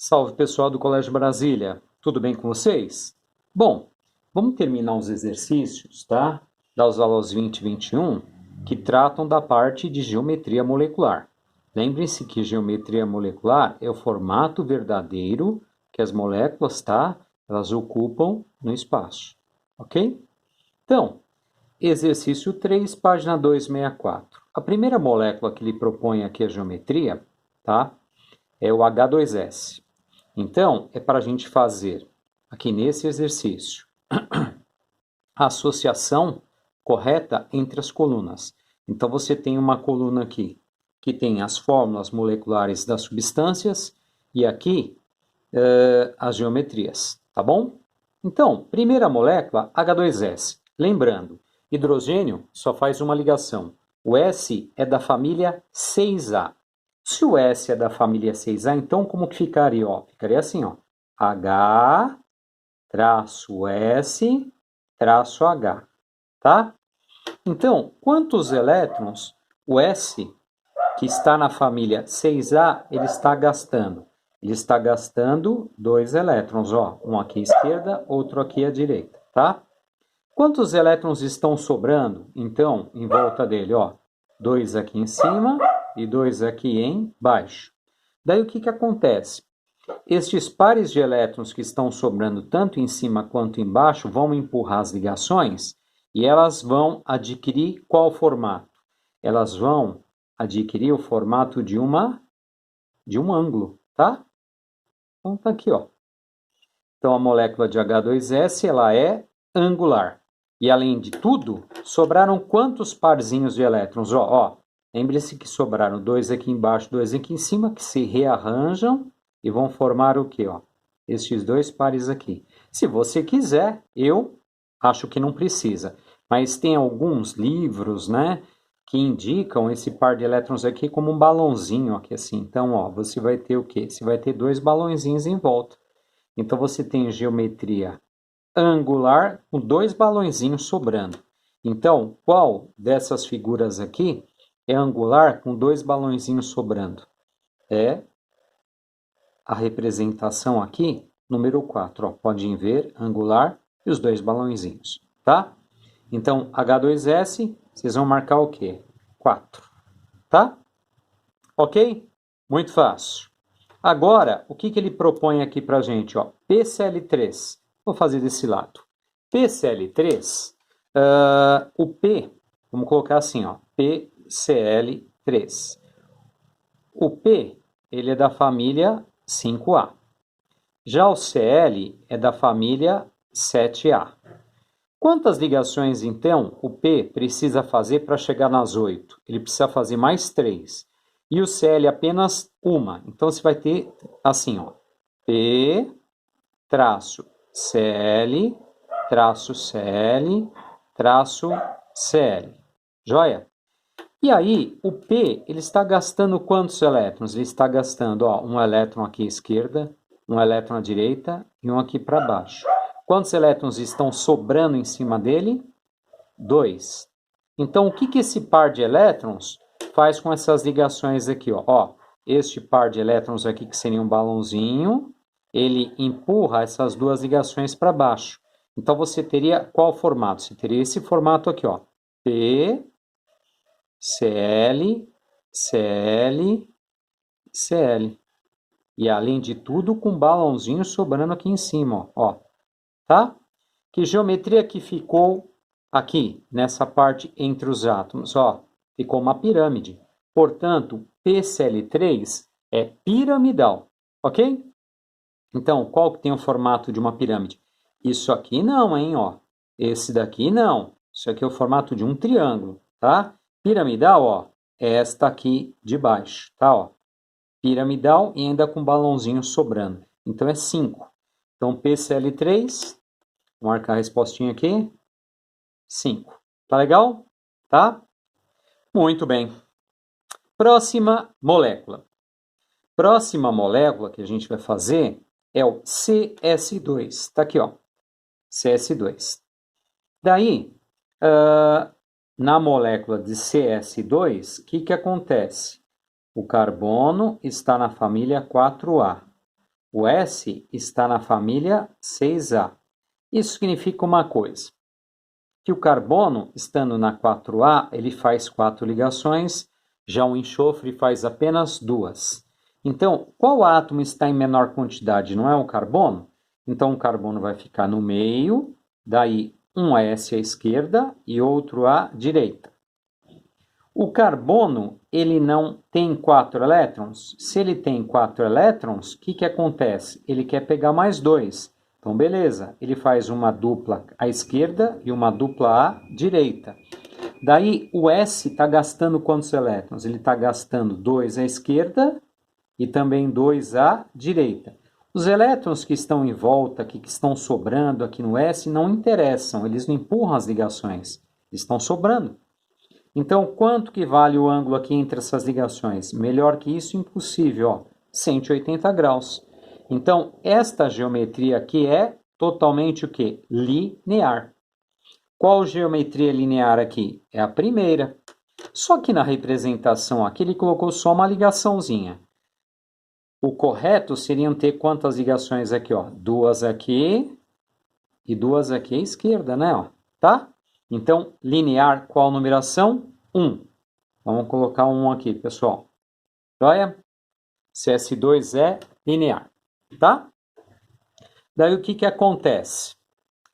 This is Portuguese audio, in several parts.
Salve pessoal do Colégio Brasília, tudo bem com vocês? Bom, vamos terminar os exercícios, tá? Das aulas 20 e 21, que tratam da parte de geometria molecular. Lembrem-se que geometria molecular é o formato verdadeiro que as moléculas, tá? Elas ocupam no espaço, ok? Então, exercício 3, página 264. A primeira molécula que lhe propõe aqui a geometria, tá? É o H2S. Então, é para a gente fazer, aqui nesse exercício, a associação correta entre as colunas. Então, você tem uma coluna aqui que tem as fórmulas moleculares das substâncias e aqui as geometrias, tá bom? Então, primeira molécula, H2S. Lembrando, hidrogênio só faz uma ligação. O S é da família 6A. Se o S é da família 6A, então como que ficaria? Ó, ficaria assim, ó. H, traço S, traço H, tá? Então, quantos elétrons o S, que está na família 6A, ele está gastando? Ele está gastando 2 elétrons, ó. Um aqui à esquerda, outro aqui à direita, tá? Quantos elétrons estão sobrando, então, em volta dele? Ó, 2 aqui em cima e 2 aqui embaixo. Daí o que acontece? Estes pares de elétrons que estão sobrando tanto em cima quanto embaixo vão empurrar as ligações e elas vão adquirir qual formato? Elas vão adquirir o formato de um ângulo, tá? Então tá aqui, ó. Então a molécula de H2S, ela é angular. E além de tudo, sobraram quantos parzinhos de elétrons? Ó, lembre-se que sobraram 2 aqui embaixo, 2 aqui em cima, que se rearranjam e vão formar o quê? Ó? Estes 2 pares aqui. Se você quiser, eu acho que não precisa. Mas tem alguns livros, né, que indicam esse par de elétrons aqui como um balãozinho aqui assim. Então, ó, você vai ter o quê? Você vai ter 2 balãozinhos em volta. Então, você tem geometria angular com 2 balõezinhos sobrando. Então, qual dessas figuras aqui é angular com 2 balõezinhos sobrando? É a representação aqui, número 4. Ó, podem ver, angular e os 2 balõezinhos, tá? Então, H2S, vocês vão marcar o quê? 4, tá? Ok? Muito fácil. Agora, o que ele propõe aqui para a gente? Ó, PCl3. Vou fazer desse lado. PCl3, o P, vamos colocar assim, ó, PCl3. O P, ele é da família 5A. Já o Cl é da família 7A. Quantas ligações, então, o P precisa fazer para chegar nas 8? Ele precisa fazer mais 3. E o Cl apenas uma. Então, você vai ter assim, ó, P, traço Cl, traço Cl, traço Cl. Joia? E aí, o P, ele está gastando quantos elétrons? Ele está gastando, ó, um elétron aqui à esquerda, um elétron à direita e um aqui para baixo. Quantos elétrons estão sobrando em cima dele? 2. Então, o que esse par de elétrons faz com essas ligações aqui? Ó, este par de elétrons aqui, que seria um balãozinho, ele empurra essas 2 ligações para baixo. Então, você teria qual formato? Você teria esse formato aqui, ó, P, Cl, Cl, Cl. E, além de tudo, com balãozinho sobrando aqui em cima, ó, tá? Que geometria que ficou aqui, nessa parte entre os átomos? Ó, ficou uma pirâmide. Portanto, PCl3 é piramidal, ok? Então, qual que tem o formato de uma pirâmide? Isso aqui não, hein? Ó. Esse daqui não. Isso aqui é o formato de um triângulo, tá? Piramidal, ó, é esta aqui de baixo, tá? Ó. Piramidal e ainda com balãozinho sobrando. Então, é 5. Então, PCl3, vou marcar a respostinha aqui. 5. Tá legal? Tá? Muito bem. Próxima molécula. Próxima molécula que a gente vai fazer é o CS2. Tá aqui, ó. CS2. Daí, na molécula de CS2, o que acontece? O carbono está na família 4A. O S está na família 6A. Isso significa uma coisa, que o carbono, estando na 4A, ele faz 4 ligações, já o enxofre faz apenas 2. Então, qual átomo está em menor quantidade? Não é o carbono? Então, o carbono vai ficar no meio, daí um S à esquerda e outro à direita. O carbono, ele não tem 4 elétrons? Se ele tem 4 elétrons, o que acontece? Ele quer pegar mais 2. Então, beleza, ele faz uma dupla à esquerda e uma dupla à direita. Daí, o S está gastando quantos elétrons? Ele está gastando 2 à esquerda e também 2 à direita. Os elétrons que estão em volta, que estão sobrando aqui no S, não interessam, eles não empurram as ligações, eles estão sobrando. Então, quanto que vale o ângulo aqui entre essas ligações? Melhor que isso, impossível, ó, 180 graus. Então, esta geometria aqui é totalmente o quê? Linear. Qual geometria linear aqui? É a primeira. Só que na representação aqui ele colocou só uma ligaçãozinha. O correto seria ter quantas ligações aqui, ó? 2 aqui e 2 aqui à esquerda, né? Ó, tá? Então, linear, qual numeração? 1. Vamos colocar um aqui, pessoal. Joia? CS2 é linear, tá? Daí o que acontece?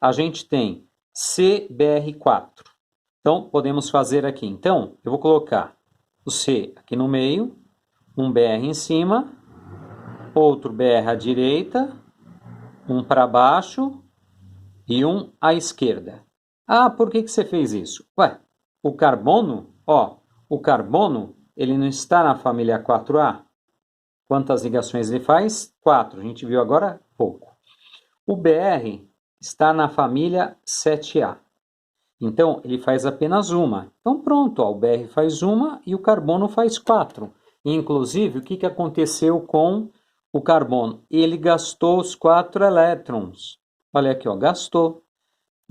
A gente tem CBr4. Então, podemos fazer aqui. Então, eu vou colocar o C aqui no meio, um BR em cima, outro BR à direita, um para baixo e um à esquerda. Ah, por que você fez isso? Ué, o carbono, ó, o carbono, ele não está na família 4A? Quantas ligações ele faz? 4, a gente viu agora há pouco. O BR está na família 7A. Então, ele faz apenas uma. Então, pronto, ó, o BR faz uma e o carbono faz 4. Inclusive, o que aconteceu com o carbono? Ele gastou os 4 elétrons. Olha aqui, ó, gastou.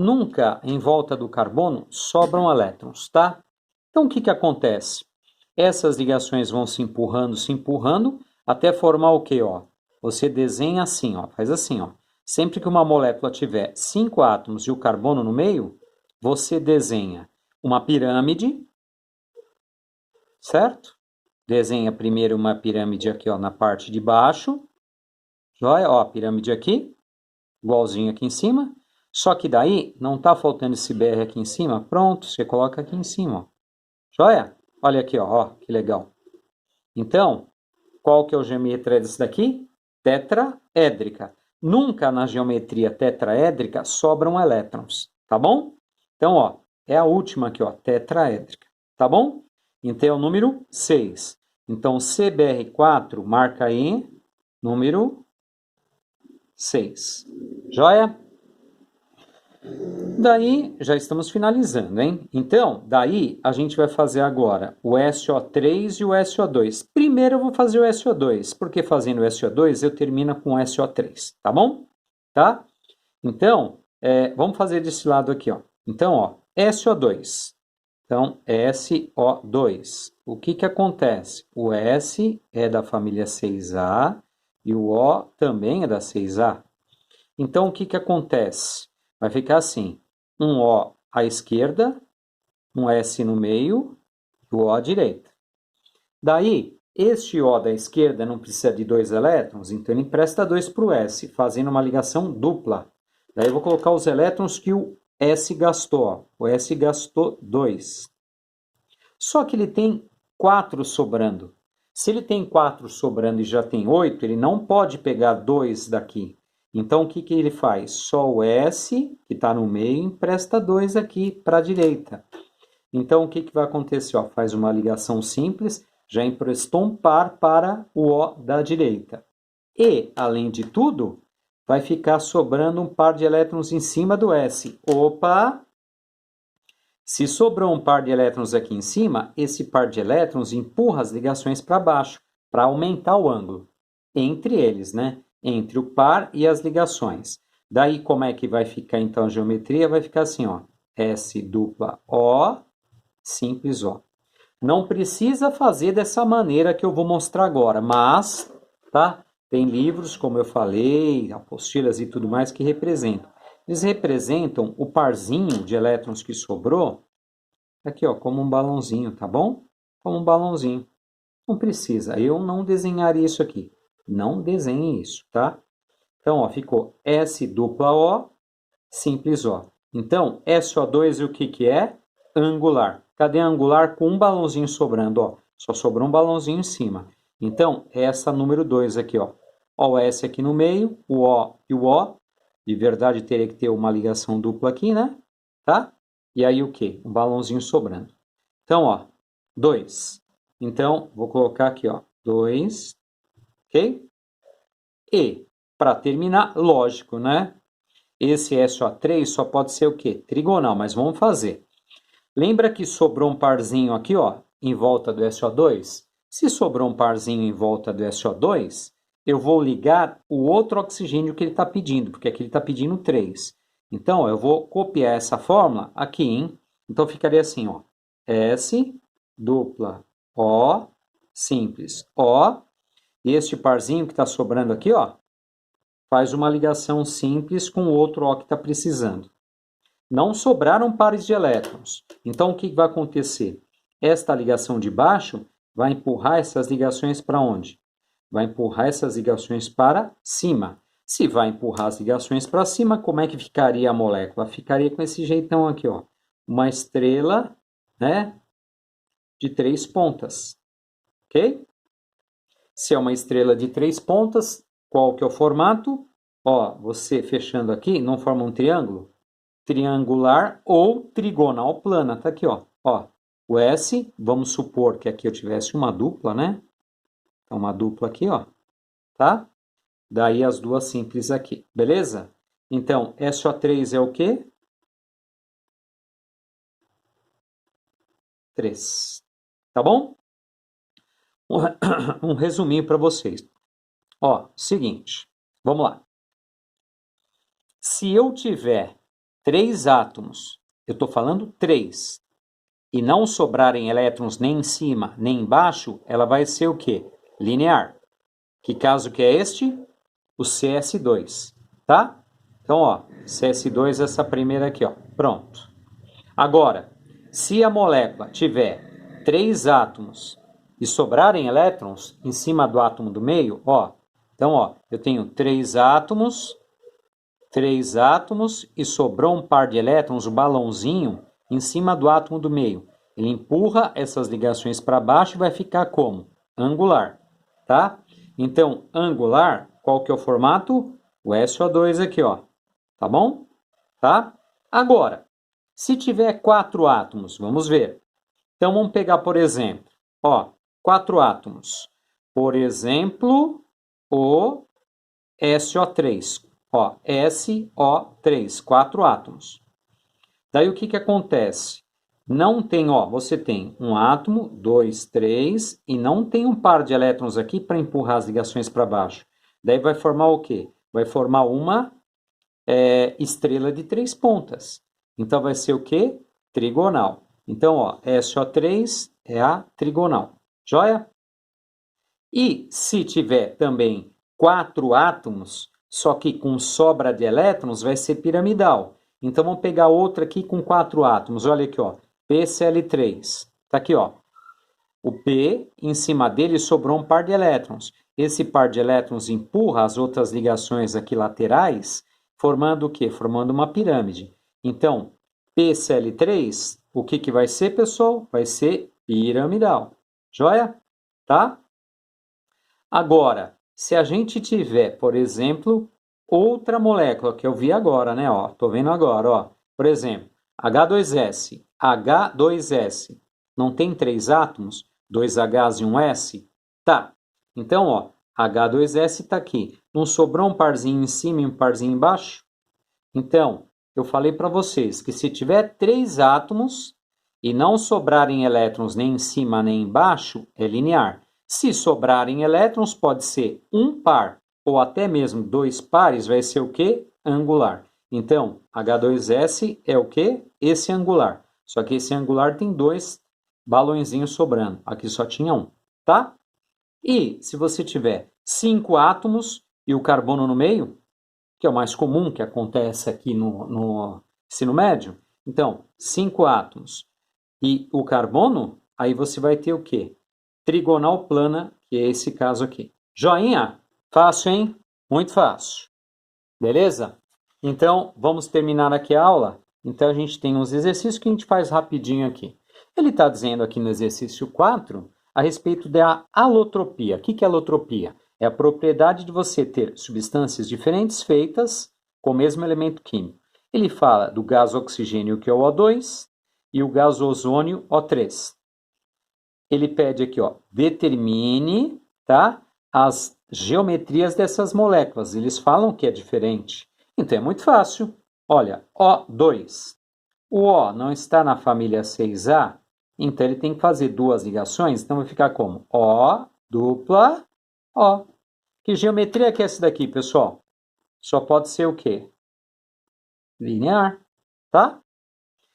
Nunca em volta do carbono sobram elétrons, tá? Então, o que acontece? Essas ligações vão se empurrando, até formar o quê? Ó? Você desenha assim, ó, faz assim, ó. Sempre que uma molécula tiver 5 átomos e o carbono no meio, você desenha uma pirâmide, certo? Desenha primeiro uma pirâmide aqui, ó, na parte de baixo. Joia? Ó, a pirâmide aqui, igualzinho aqui em cima. Só que daí não está faltando esse BR aqui em cima. Pronto, você coloca aqui em cima, ó. Joia? Olha aqui, ó, que legal. Então, qual que é a geometria desse daqui? Tetraédrica. Nunca na geometria tetraédrica sobram elétrons, tá bom? Então, ó, é a última aqui, ó, tetraédrica, tá bom? Então, é o número 6. Então, CBr4 marca aí número 6. Joia? Daí, já estamos finalizando, hein? Então, daí a gente vai fazer agora o SO3 e o SO2. Primeiro eu vou fazer o SO2, porque fazendo o SO2 eu termino com o SO3, tá bom? Tá? Então, vamos fazer desse lado aqui, ó. Então, ó, SO2. Então, SO2. O que acontece? O S é da família 6A e o O também é da 6A. Então, o que acontece? Vai ficar assim, um O à esquerda, um S no meio e o O à direita. Daí, este O da esquerda não precisa de 2 elétrons, então ele empresta 2 para o S, fazendo uma ligação dupla. Daí eu vou colocar os elétrons que o S gastou. Ó. O S gastou 2. Só que ele tem 4 sobrando. Se ele tem 4 sobrando e já tem 8, ele não pode pegar 2 daqui. Então, o que ele faz? Só o S, que está no meio, empresta 2 aqui para a direita. Então, o que vai acontecer? Ó, faz uma ligação simples, já emprestou um par para o O da direita. E, além de tudo, vai ficar sobrando um par de elétrons em cima do S. Opa! Se sobrou um par de elétrons aqui em cima, esse par de elétrons empurra as ligações para baixo, para aumentar o ângulo entre eles, né? Entre o par e as ligações. Daí, como é que vai ficar, então, a geometria? Vai ficar assim, ó. S dupla O, simples O. Não precisa fazer dessa maneira que eu vou mostrar agora, mas, tá? Tem livros, como eu falei, apostilas e tudo mais que representam. Eles representam o parzinho de elétrons que sobrou, aqui ó, como um balãozinho, tá bom? Como um balãozinho. Não precisa, eu não desenharia isso aqui. Não desenhe isso, tá? Então, ó, ficou S dupla O, simples O. Então, SO2 o que que é? Angular. Cadê a angular com um balãozinho sobrando? Ó, só sobrou um balãozinho em cima. Então, essa número 2 aqui, ó. Ó, o S aqui no meio, o O e o O. De verdade, teria que ter uma ligação dupla aqui, né? Tá? E aí o que? Um balãozinho sobrando. Então, ó, 2. Então, vou colocar aqui, ó, 2, ok? E, para terminar, lógico, né? Esse SO3 só pode ser o quê? Trigonal, mas vamos fazer. Lembra que sobrou um parzinho aqui, ó, em volta do SO2? Se sobrou um parzinho em volta do SO2, eu vou ligar o outro oxigênio que ele está pedindo, porque aqui ele está pedindo 3. Então, ó, eu vou copiar essa fórmula aqui, hein? Então, ficaria assim, ó, S dupla O simples O, e este parzinho que está sobrando aqui, ó, faz uma ligação simples com o outro O que está precisando. Não sobraram pares de elétrons. Então, o que vai acontecer? Esta ligação de baixo vai empurrar essas ligações para onde? Vai empurrar essas ligações para cima. Se vai empurrar as ligações para cima, como é que ficaria a molécula? Ficaria com esse jeitão aqui, ó. Uma estrela, né, de 3 pontas. Ok? Se é uma estrela de 3 pontas, qual que é o formato? Ó, você fechando aqui, não forma um triângulo? Triangular ou trigonal plana. Tá aqui, ó. Ó, o S, vamos supor que aqui eu tivesse uma dupla, né? Então, uma dupla aqui, ó. Tá? Daí as duas simples aqui. Beleza? Então, SO3 é o quê? 3. Tá bom? Um resuminho para vocês. Ó, seguinte. Vamos lá. Se eu tiver 3 átomos, eu estou falando 3, e não sobrarem elétrons nem em cima nem embaixo, ela vai ser o quê? Linear. Que caso que é este? O CS2, tá? Então, ó, CS2 essa primeira aqui, ó. Pronto. Agora, se a molécula tiver 3 átomos e sobrarem elétrons em cima do átomo do meio, ó. Então, ó, eu tenho 3 átomos e sobrou um par de elétrons, o balãozinho, em cima do átomo do meio. Ele empurra essas ligações para baixo e vai ficar como? Angular, tá? Então, angular, qual que é o formato? O SO2 aqui, ó. Tá bom? Tá? Agora, se tiver 4 átomos, vamos ver. Então, vamos pegar, por exemplo, ó, 4 átomos. Por exemplo, o SO3. Ó, SO3, 4 átomos. Daí o que acontece? Não tem, ó, você tem um átomo, 2, 3, e não tem um par de elétrons aqui para empurrar as ligações para baixo. Daí vai formar o quê? Vai formar uma estrela de 3 pontas. Então vai ser o quê? Trigonal. Então, ó, SO3 é a trigonal. Joia? E se tiver também 4 átomos, só que com sobra de elétrons, vai ser piramidal. Então, vamos pegar outra aqui com 4 átomos. Olha aqui, ó. PCl3. Tá aqui, ó. O P, em cima dele, sobrou um par de elétrons. Esse par de elétrons empurra as outras ligações aqui laterais, formando o quê? Formando uma pirâmide. Então, PCl3, o que que vai ser, pessoal? Vai ser piramidal. Joia? Tá? Agora, se a gente tiver, por exemplo, outra molécula que eu vi agora, né? Ó, tô vendo agora, ó. Por exemplo, H2S. H2S. Não tem 3 átomos? 2 Hs e um S? Tá. Então, ó, H2S está aqui. Não sobrou um parzinho em cima e um parzinho embaixo? Então, eu falei para vocês que se tiver 3 átomos e não sobrarem elétrons nem em cima nem embaixo, é linear. Se sobrarem elétrons, pode ser um par ou até mesmo 2 pares, vai ser o quê? Angular. Então, H2S é o quê? Esse angular. Só que esse angular tem 2 balõezinhos sobrando. Aqui só tinha um, tá? E se você tiver 5 átomos e o carbono no meio, que é o mais comum que acontece aqui no ensino médio, então, 5 átomos e o carbono, aí você vai ter o quê? Trigonal plana, que é esse caso aqui. Joinha? Fácil, hein? Muito fácil. Beleza? Então, vamos terminar aqui a aula. Então, a gente tem uns exercícios que a gente faz rapidinho aqui. Ele está dizendo aqui no exercício 4 a respeito da alotropia. O que é alotropia? É a propriedade de você ter substâncias diferentes feitas com o mesmo elemento químico. Ele fala do gás oxigênio, que é o O2, e o gás ozônio, O3. Ele pede aqui, ó, determine, tá, as geometrias dessas moléculas. Eles falam que é diferente. Então é muito fácil. Olha, O2. O O não está na família 6A, então ele tem que fazer duas ligações. Então vai ficar como? O dupla O. Que geometria que é essa daqui, pessoal? Só pode ser o quê? Linear, tá?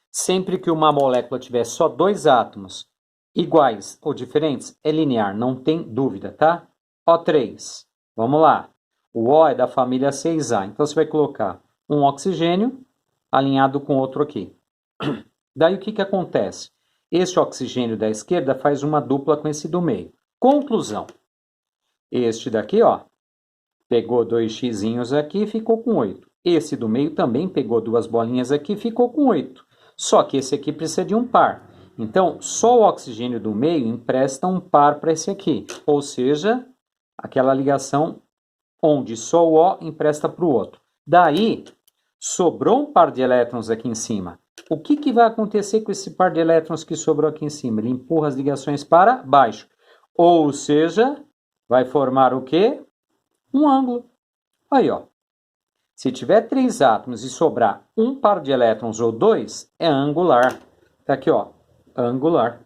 Sempre que uma molécula tiver só dois átomos iguais ou diferentes, é linear, não tem dúvida, tá? O3, vamos lá. O O é da família 6A, então você vai colocar um oxigênio alinhado com outro aqui. Daí o que acontece? Este oxigênio da esquerda faz uma dupla com esse do meio. Conclusão. Este daqui, ó, pegou dois xizinhos aqui e ficou com 8. Esse do meio também pegou duas bolinhas aqui e ficou com 8. Só que esse aqui precisa de um par. Então, só o oxigênio do meio empresta um par para esse aqui. Ou seja, aquela ligação onde só o O empresta para o outro. Daí, sobrou um par de elétrons aqui em cima. O que vai acontecer com esse par de elétrons que sobrou aqui em cima? Ele empurra as ligações para baixo. Ou seja, vai formar o quê? Um ângulo. Aí, ó. Se tiver 3 átomos e sobrar um par de elétrons ou 2, é angular. Tá aqui, ó. Angular.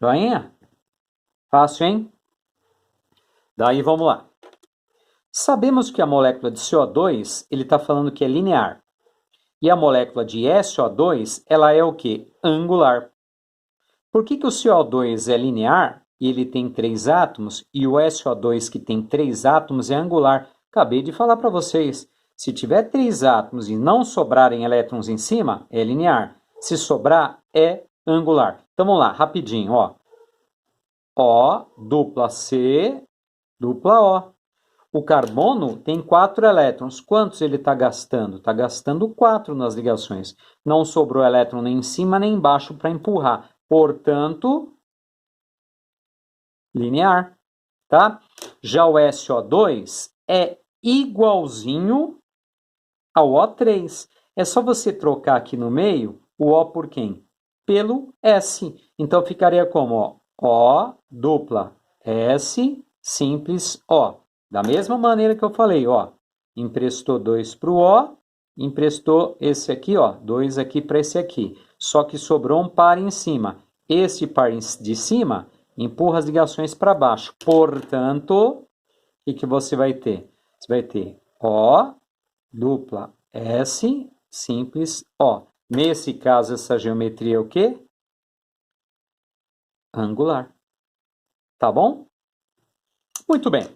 Joinha? Fácil, hein? Daí, vamos lá. Sabemos que a molécula de CO2, ele está falando que é linear. E a molécula de SO2, ela é o quê? Angular. Por que o CO2 é linear e ele tem 3 átomos e o SO2 que tem 3 átomos é angular? Acabei de falar para vocês. Se tiver 3 átomos e não sobrarem elétrons em cima, é linear. Se sobrar, é angular. Então vamos lá, rapidinho, ó. O, dupla C, dupla O. O carbono tem 4 elétrons. Quantos ele está gastando? Está gastando 4 nas ligações. Não sobrou elétron nem em cima nem embaixo para empurrar. Portanto, linear. Tá? Já o SO2 é igualzinho ao O3. É só você trocar aqui no meio o O por quem? Pelo S. Então ficaria como? Ó, O dupla S simples O. Da mesma maneira que eu falei, ó, emprestou 2 para o O, emprestou esse aqui, ó, 2 aqui para esse aqui. Só que sobrou um par em cima. Esse par de cima empurra as ligações para baixo. Portanto, o que você vai ter? Você vai ter O dupla S simples O. Nesse caso, essa geometria é o quê? Angular. Tá bom? Muito bem.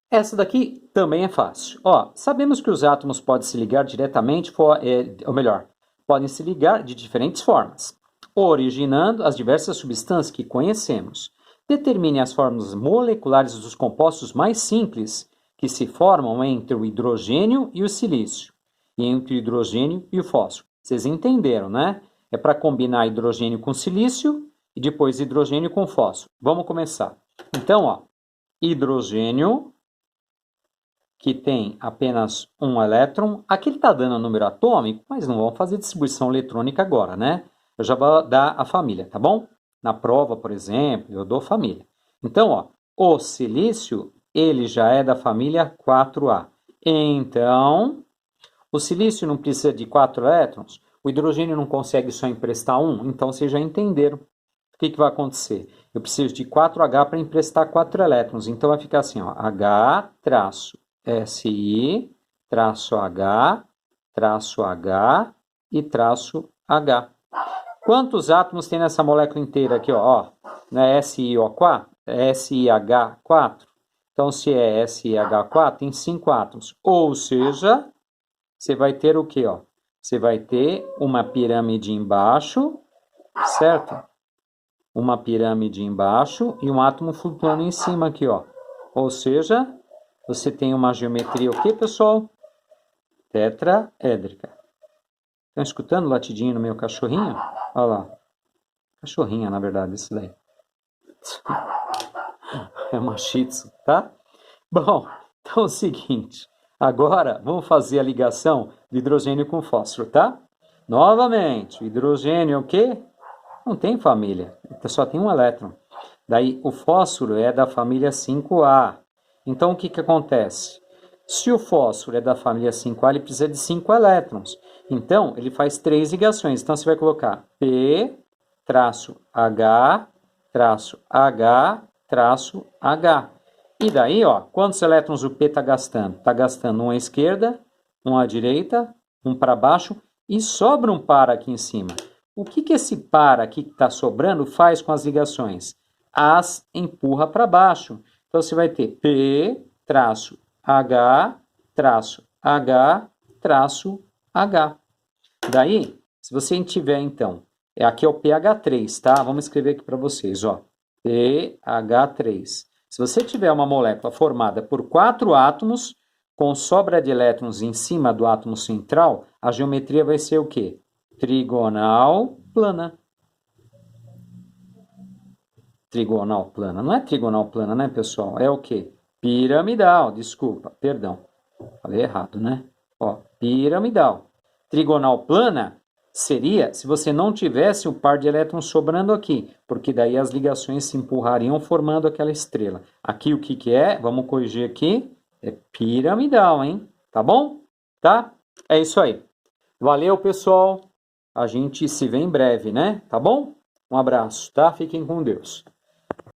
Essa daqui também é fácil. Ó, sabemos que os átomos podem se ligar diretamente, ou melhor, podem se ligar de diferentes formas, originando as diversas substâncias que conhecemos. Determine as formas moleculares dos compostos mais simples que se formam entre o hidrogênio e o silício, e entre o hidrogênio e o fósforo. Vocês entenderam, né? É para combinar hidrogênio com silício e depois hidrogênio com fósforo. Vamos começar. Então, ó, hidrogênio, que tem apenas um elétron. Aqui ele está dando o número atômico, mas não vamos fazer distribuição eletrônica agora, né? Eu já vou dar a família, tá bom? Na prova, por exemplo, eu dou família. Então, ó, o silício, ele já é da família 4A. Então, o silício não precisa de 4 elétrons, o hidrogênio não consegue só emprestar um, então vocês já entenderam. O que vai acontecer? Eu preciso de 4H para emprestar 4 elétrons, então vai ficar assim, ó, H traço SI, traço H, traço H e traço H. Quantos átomos tem nessa molécula inteira aqui, ó? Não é SiO4? SiH4. Então, se é SiH4, tem 5 átomos. Ou seja, você vai ter o quê? Ó? Você vai ter uma pirâmide embaixo, certo? Uma pirâmide embaixo e um átomo flutuando em cima aqui, ó. Ou seja, você tem uma geometria o quê, pessoal? Tetraédrica. Estão escutando o latidinho no meu cachorrinho? Olha lá. Cachorrinha, na verdade, isso daí. É uma shih tzu, tá? Bom, então é o seguinte. Agora, vamos fazer a ligação do hidrogênio com fósforo, tá? Novamente, o hidrogênio é o quê? Não tem família, só tem um elétron. Daí, o fósforo é da família 5A. Então, o que acontece? Se o fósforo é da família 5A, ele precisa de 5 elétrons. Então, ele faz 3 ligações. Então, você vai colocar P, H, H. E daí, ó, quantos elétrons o P está gastando? Está gastando um à esquerda, um à direita, um para baixo e sobra um par aqui em cima. O que esse par aqui que está sobrando faz com as ligações? As empurra para baixo. Então, você vai ter P, H, H. Daí, se você tiver, então, aqui é o pH3, tá? Vamos escrever aqui para vocês, ó. pH3. Se você tiver uma molécula formada por 4 átomos, com sobra de elétrons em cima do átomo central, a geometria vai ser o quê? Trigonal plana. Trigonal plana. Não é trigonal plana, né, pessoal? É o quê? Piramidal. Desculpa, perdão. Falei errado, né? Ó, piramidal. Trigonal plana seria se você não tivesse o par de elétrons sobrando aqui, porque daí as ligações se empurrariam formando aquela estrela. Aqui o que é? Vamos corrigir aqui. É piramidal, hein? Tá bom? Tá? É isso aí. Valeu, pessoal. A gente se vê em breve, né? Tá bom? Um abraço, tá? Fiquem com Deus.